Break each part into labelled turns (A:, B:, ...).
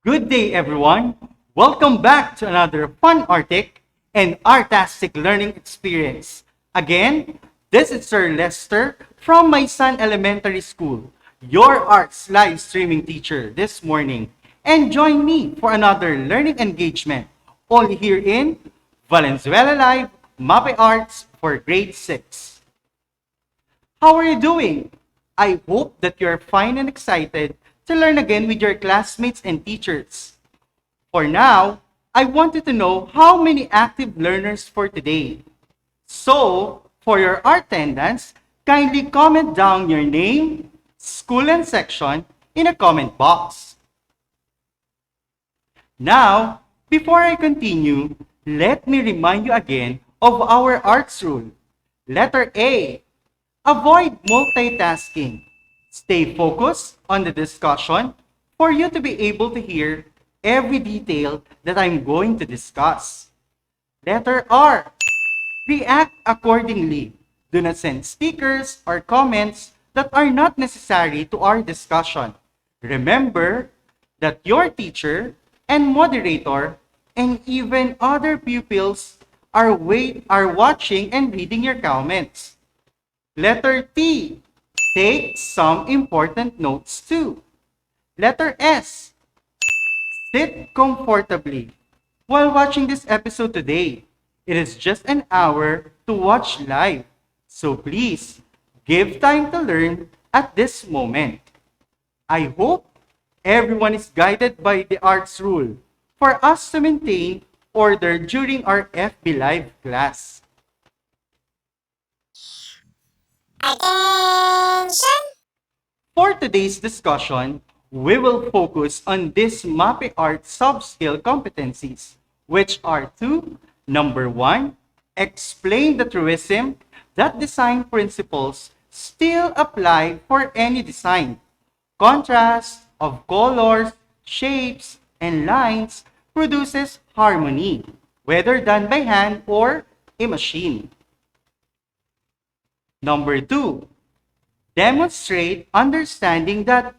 A: Good day, everyone. Welcome back to another fun Arctic and artastic learning experience. Again, this is Sir Lester from my son elementary school, your arts live streaming teacher this morning. And join me for another learning engagement, only here in Valenzuela Live, Mapeh Arts for grade 6. How are you doing? I hope that you're fine and excited to learn again with your classmates and teachers. For now, I wanted to know how many active learners for today. So, for your attendance, kindly comment down your name, school and section in a comment box. Now, before I continue, let me remind you again of our arts rule. Letter A. Avoid multitasking. Stay focused on the discussion for you to be able to hear every detail that I'm going to discuss. Letter R. React accordingly. Do not send stickers or comments that are not necessary to our discussion. Remember that your teacher and moderator and even other pupils are watching and reading your comments. Letter T. Take some important notes too. Letter S. Sit comfortably while watching this episode today. It is just an hour to watch live. So please, give time to learn at this moment. I hope everyone is guided by the arts rule for us to maintain order during our FB Live class.
B: Attention!
A: For today's discussion, we will focus on these Mapeh Art sub-skill competencies, which are two. Number one, explain the truism that design principles still apply for any design. Contrast of colors, shapes, and lines produces harmony, whether done by hand or a machine. Number two, demonstrate understanding that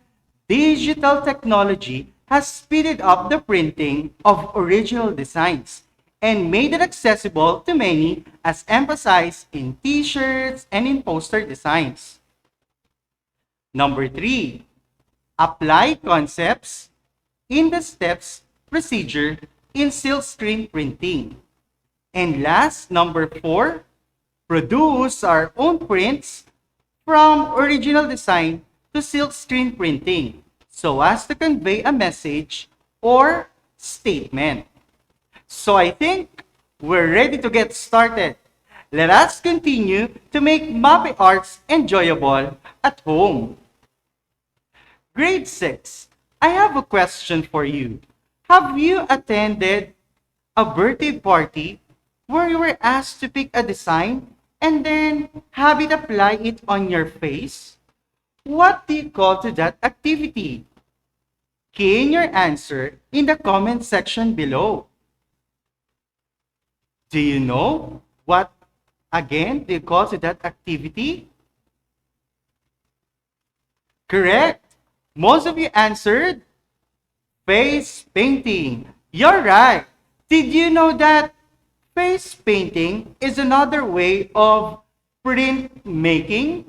A: digital technology has speeded up the printing of original designs and made it accessible to many as emphasized in t-shirts and in poster designs. Number three, apply concepts in the steps procedure in silkscreen printing. And last, number four, produce our own prints from original design to silkscreen printing so as to convey a message or statement. So I think we're ready to get started. Let us continue to make Mapeh Arts enjoyable at home. Grade 6, I have a question for you. Have you attended a birthday party where you were asked to pick a design and then have it apply it on your face? What do you call to that activity? Key in your answer in the comment section below. Do you know what again do you call to that activity? Correct. Most of you answered face painting. You're right. Did you know that face painting is another way of printmaking?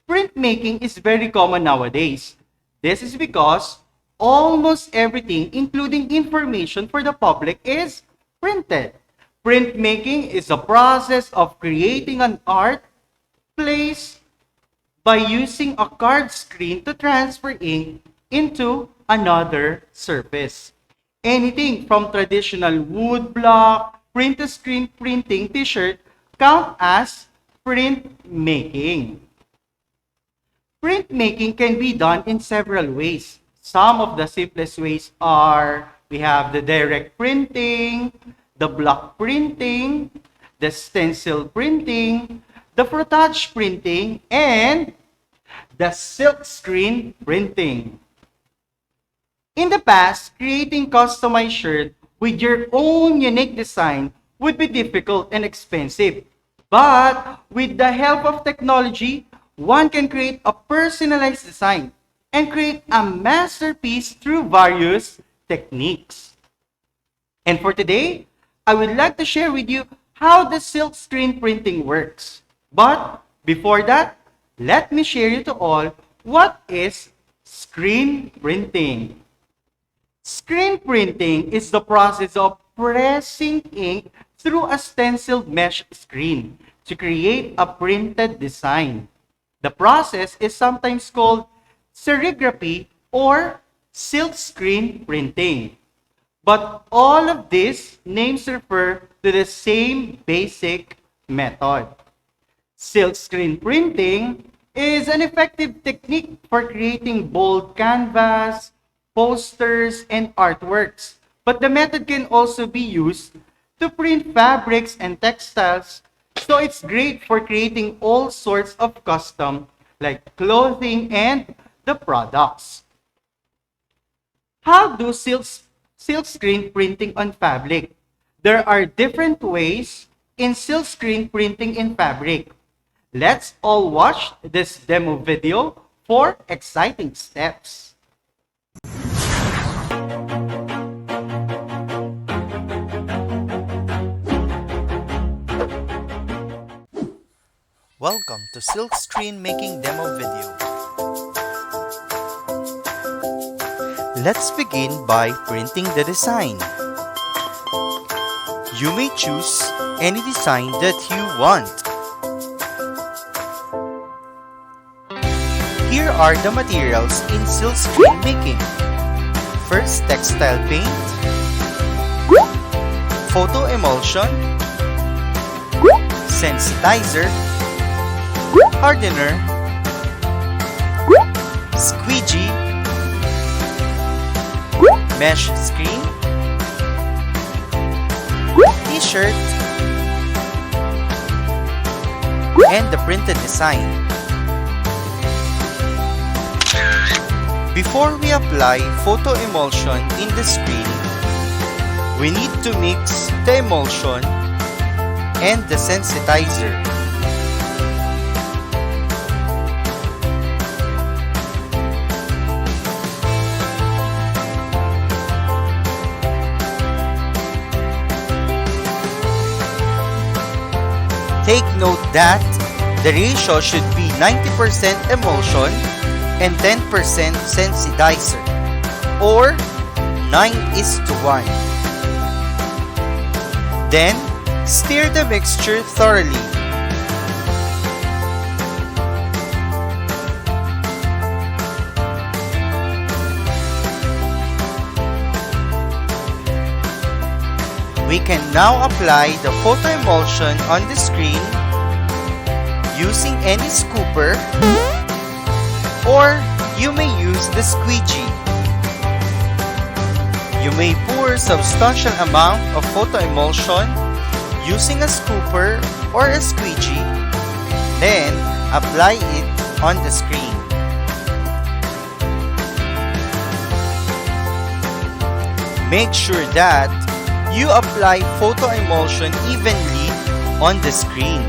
A: Printmaking is very common nowadays. This is because almost everything, including information for the public, is printed. Printmaking is a process of creating an art place by using a card screen to transfer ink into another surface. Anything from traditional wood block, print-to-screen printing t-shirt count as printmaking. Printmaking can be done in several ways. Some of the simplest ways are we have the direct printing, the block printing, the stencil printing, the frottage printing, and the silkscreen printing. In the past, creating customized shirt with your own unique design would be difficult and expensive. But with the help of technology, one can create a personalized design and create a masterpiece through various techniques. And for today, I would like to share with you how the silkscreen printing works. But before that, let me share you to all what is screen printing. Screen printing is the process of pressing ink through a stenciled mesh screen to create a printed design. The process is sometimes called serigraphy or silkscreen printing. But all of these names refer to the same basic method. Silkscreen printing is an effective technique for creating bold canvas, posters, and artworks. But the method can also be used to print fabrics and textiles. So it's great for creating all sorts of custom like clothing and the products. How do silkscreen printing on fabric? There are different ways in silkscreen printing in fabric. Let's all watch this demo video for exciting steps.
B: Welcome to Silkscreen making demo video. Let's begin by printing the design. You may choose any design that you want. Here are the materials in silkscreen making. First, textile paint, photo emulsion, sensitizer, hardener, squeegee, mesh screen, t-shirt, and the printed design. Before we apply photo emulsion in the screen, we need to mix the emulsion and the sensitizer. Take note that the ratio should be 90% emulsion and 10% sensitizer, or 9:1. Then, stir the mixture thoroughly. We can now apply the photo emulsion on the screen using any scooper, or you may use the squeegee. You may pour substantial amount of photo emulsion using a scooper or a squeegee, then apply it on the screen. Make sure that you apply photo emulsion evenly on the screen.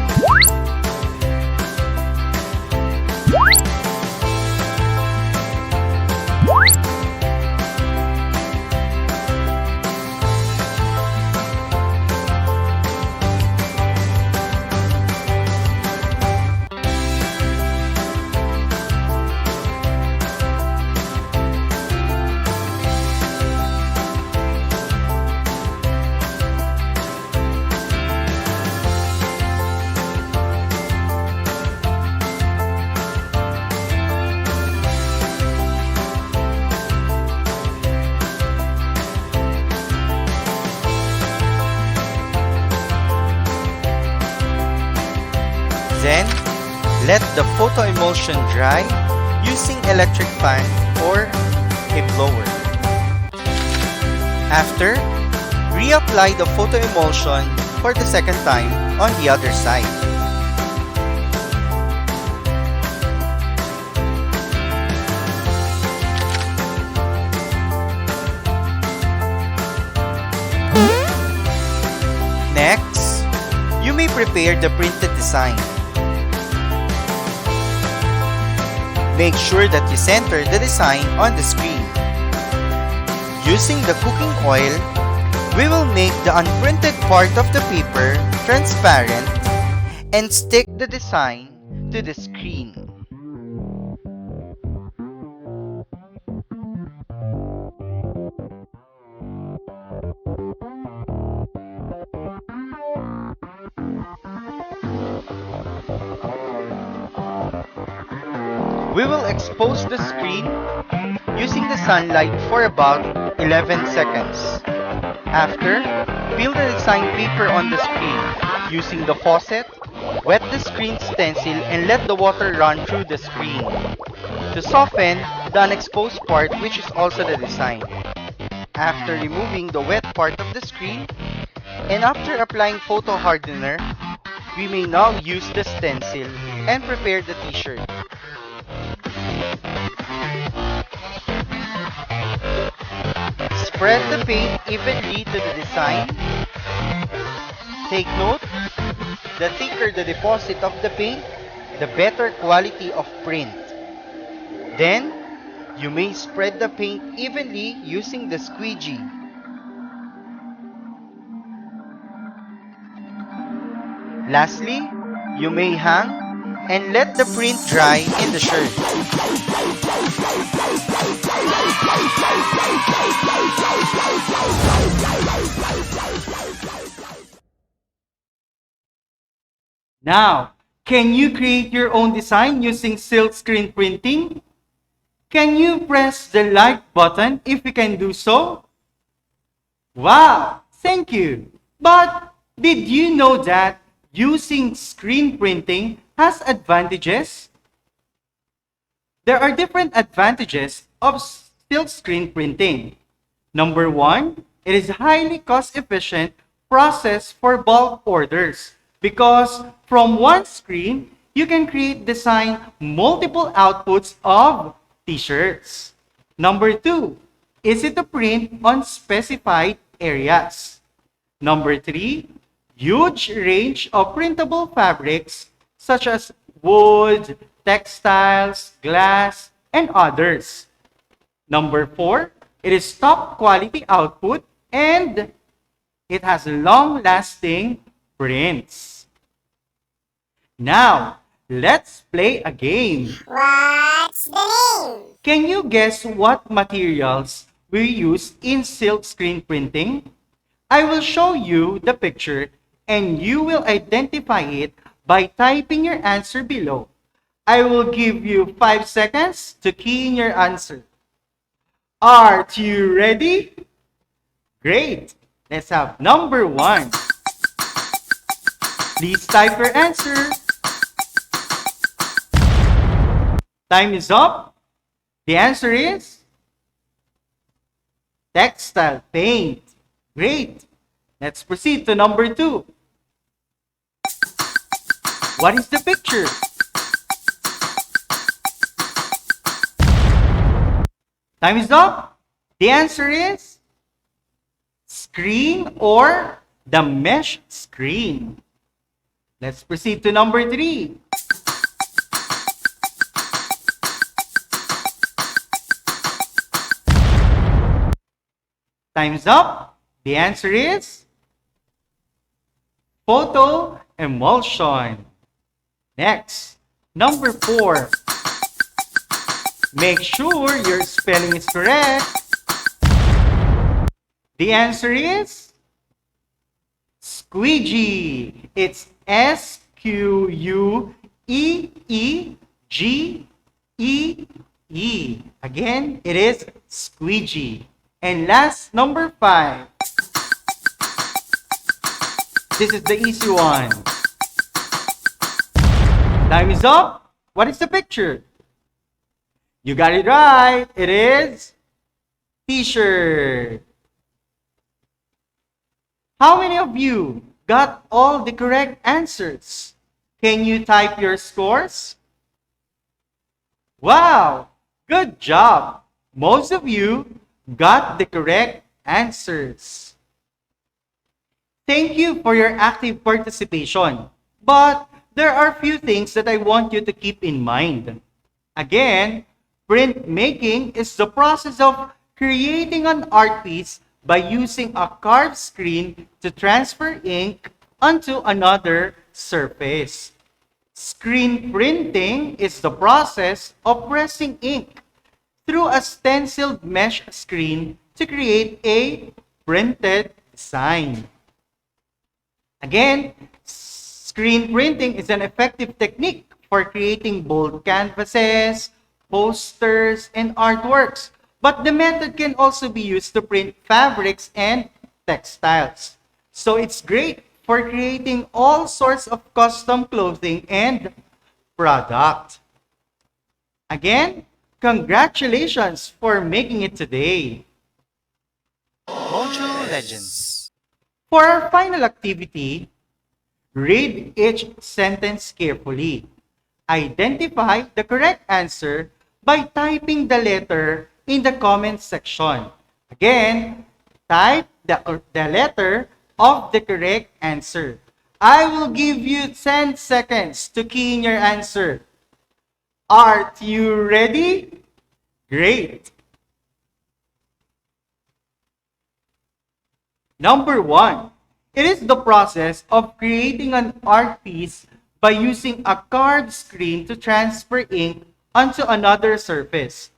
B: Then, let the photo emulsion dry using electric fan or a blower. After, reapply the photo emulsion for the second time on the other side. Next, you may prepare the printed design. Make sure that you center the design on the screen. Using the cooking oil, we will make the unprinted part of the paper transparent and stick the design to the screen. We will expose the screen using the sunlight for about 11 seconds. After, peel the design paper on the screen. Using the faucet, wet the screen stencil and let the water run through the screen to soften the unexposed part, which is also the design. After removing the wet part of the screen, and after applying photo hardener, we may now use the stencil and prepare the t-shirt. Spread the paint evenly to the design. Take note, the thicker the deposit of the paint, the better quality of print. Then, you may spread the paint evenly using the squeegee. Lastly, you may hang and let the print dry in the shirt.
A: Now, can you create your own design using silkscreen printing? Can you press the like button if you can do so? Wow, thank you. But did you know that using screen printing has advantages? There are different advantages of silkscreen printing. Number one, it is a highly cost-efficient process for bulk orders because from one screen, you can design multiple outputs of t-shirts. Number two, easy to print on specified areas. Number three, huge range of printable fabrics such as wood, textiles, glass, and others. Number four, it is top quality output and it has long-lasting prints. Now, let's play a game.
C: What's the name?
A: Can you guess what materials we use in silkscreen printing? I will show you the picture and you will identify it by typing your answer below. I will give you 5 seconds to key in your answer. Are you ready? Great. Let's have number one. Please type your answer. Time is up. The answer is textile paint. Great. Let's proceed to number two. What is the picture? Time is up. The answer is screen or the mesh screen. Let's proceed to number three. Time's up. The answer is photo emulsion. Next, number four. Make sure your spelling is correct. The answer is squeegee. It's S-Q-U-E-E-G-E-E. Again, it is squeegee. And last, number five. This is the easy one. Time is up. What is the picture? You got it right. It is t-shirt. How many of you got all the correct answers? Can you type your scores? Wow, good job. Most of you got the correct answers. Thank you for your active participation. But there are few things that I want you to keep in mind. Again, printmaking is the process of creating an art piece by using a carved screen to transfer ink onto another surface. Screen printing is the process of pressing ink through a stenciled mesh screen to create a printed design. Again, screen printing is an effective technique for creating bold canvases, posters, and artworks. But the method can also be used to print fabrics and textiles. So it's great for creating all sorts of custom clothing and product. Again, congratulations for making it today.
B: Module Legends.
A: For our final activity, read each sentence carefully. Identify the correct answer by typing the letter in the comment section. Again, type the letter of the correct answer. I will give you 10 seconds to key in your answer. Are you ready? Great. Number 1. It is the process of creating an art piece by using a carved screen to transfer ink onto another surface.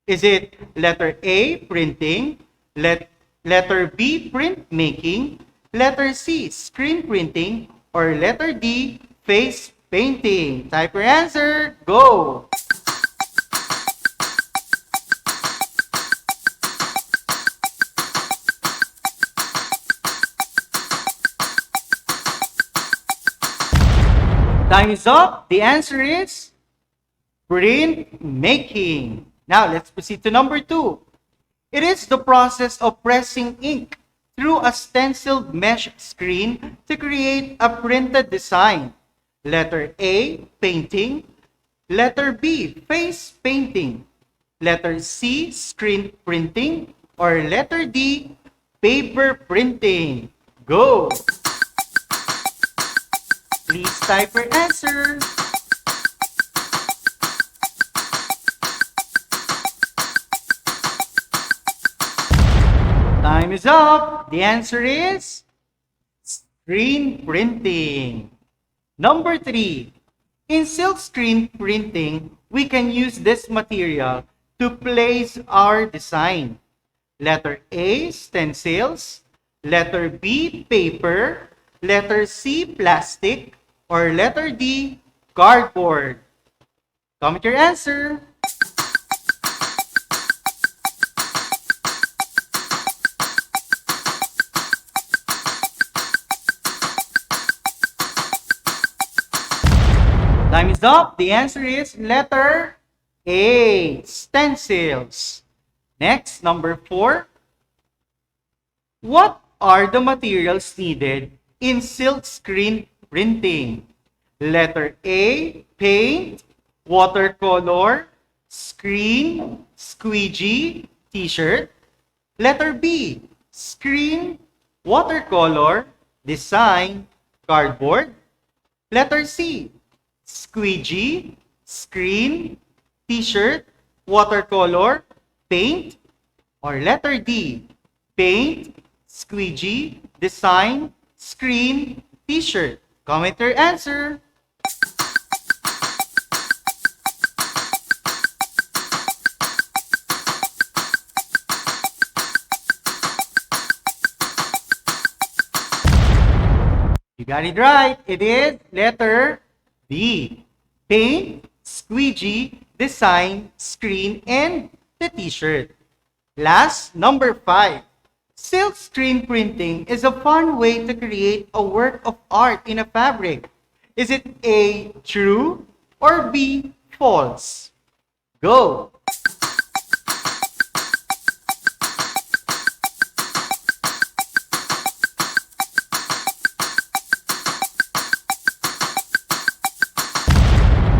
A: Is it letter A, printing, letter B, printmaking, letter C, screen printing, or letter D, face painting? Type your answer. Go! Time is up. The answer is printmaking. Now, let's proceed to number 2. It is the process of pressing ink through a stenciled mesh screen to create a printed design. Letter A, painting. Letter B, face painting. Letter C, screen printing. Or letter D, paper printing. Go! Please type your answer. Time is up. The answer is screen printing. Number 3. In silkscreen printing, we can use this material to place our design. Letter A, stencils. Letter B, paper. Letter C, plastic. Or letter D, cardboard. Comment your answer. Time is up. The answer is letter A, stencils. Next, number 4. What are the materials needed in silkscreen printing? Letter A, paint, watercolor, screen, squeegee, t-shirt. Letter B, screen, watercolor, design, cardboard. Letter C, squeegee, screen, t-shirt, watercolor, paint. Or letter D, paint, squeegee, design, screen, t-shirt. Comment your answer. You got it right. It is letter B. Paint, squeegee, design, screen, and the t-shirt. Last, number 5. Silkscreen printing is a fun way to create a work of art in a fabric. Is it A, true, or B, false? Go!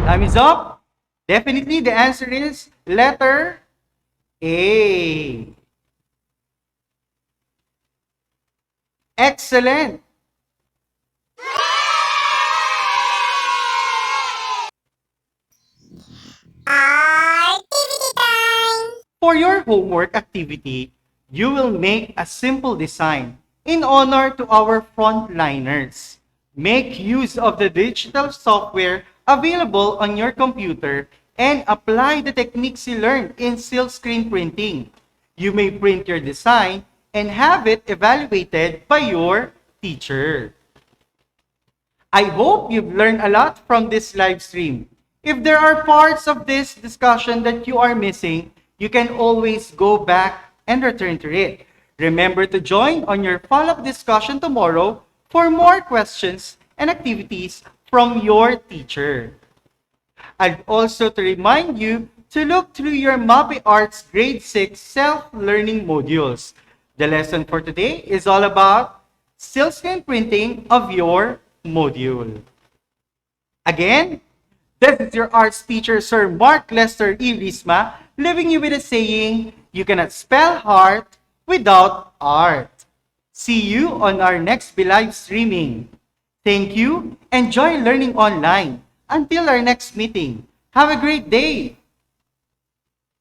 A: Time is up. Definitely the answer is letter A. Excellent. For your homework activity, you will make a simple design in honor to our frontliners. Make use of the digital software available on your computer and apply the techniques you learned in silkscreen printing. You may print your design and have it evaluated by your teacher. I hope you've learned a lot from this live stream. If there are parts of this discussion that you are missing, you can always go back and return to it. Remember to join on your follow-up discussion tomorrow for more questions and activities from your teacher. I'd also to remind you to look through your Mapeh Arts Grade 6 self-learning modules. The lesson for today is all about silkscreen printing of your module. Again, this is your arts teacher, Sir Mark Lester E. Risma, leaving you with a saying, you cannot spell heart without art. See you on our next live streaming. Thank you. Enjoy learning online. Until our next meeting. Have a great day.